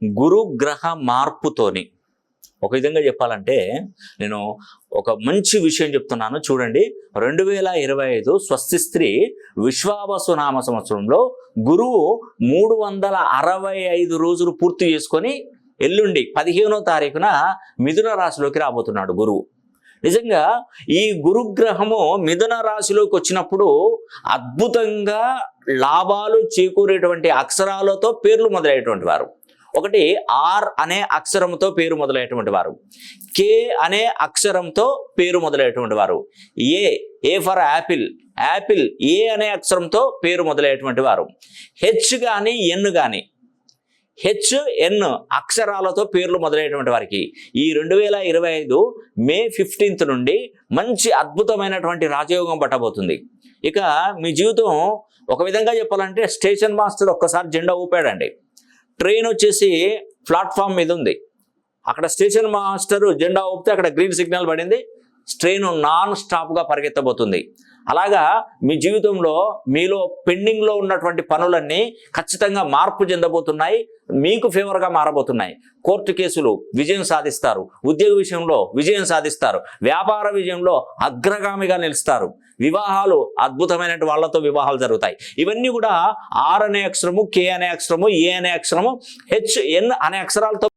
గురుగ్రహ మార్పుతోని, ఒక విధంగా చెప్పాలంటే నేను ఒక మంచి విషయం చెప్తున్నాను చూడండి. 2025 స్వస్తి స్త్రీ విశ్వావసు నామ సంవత్సరంలో గురువు 365 రోజులు పూర్తి చేసుకొని ఎల్లుండి 15వ తారీఖున మిథున రాశిలోకి రాబోతున్నాడు గురువు. నిజంగా ఈ గురుగ్రహము మిథున రాశిలోకి వచ్చినప్పుడు అద్భుతంగా లాభాలు చేకూరేటువంటి అక్షరాలతో పేర్లు మొదలయ్యేటువంటి వారు. ఒకటి ఆర్ అనే అక్షరంతో పేరు మొదలయ్యేటువంటి వారు, కే అనే అక్షరంతో పేరు మొదలయ్యేటువంటి వారు, ఏ ఫర్ యాపిల్, యాపిల్ ఏ అనే అక్షరంతో పేరు మొదలయ్యేటువంటి వారు, హెచ్ కానీ ఎన్ కానీ, HN అక్షరాలతో పేర్లు మొదలైనటువంటి వారికి ఈ 2025 మే 15 నుండి మంచి అద్భుతమైనటువంటి రాజయోగం పట్టబోతుంది. ఇక మీ జీవితం ఒక విధంగా చెప్పాలంటే స్టేషన్ మాస్టర్ ఒక్కసారి జెండా ఊపాడండి. ట్రైన్ వచ్చేసి ప్లాట్ఫామ్ మీద ఉంది, అక్కడ స్టేషన్ మాస్టర్ జెండా ఊపితే అక్కడ గ్రీన్ సిగ్నల్ పడింది, ట్రైన్ నాన్ స్టాప్గా పరిగెత్తబోతుంది. అలాగా మీ జీవితంలో మీలో పెండింగ్లో ఉన్నటువంటి పనులన్నీ ఖచ్చితంగా మార్పు చెందబోతున్నాయి, మీకు ఫేవర్గా మారబోతున్నాయి. కోర్టు కేసులు విజయం సాధిస్తారు, ఉద్యోగ విషయంలో విజయం సాధిస్తారు, వ్యాపార విజయంలో అగ్రగామిగా నిలుస్తారు, వివాహాలు అద్భుతమైన వాళ్ళతో వివాహాలు జరుగుతాయి. ఇవన్నీ కూడా ఆర్ అనే అక్షరము, కే అనే అక్షరము, ఏ అనే అక్షరము, HN అనే అక్షరాలతో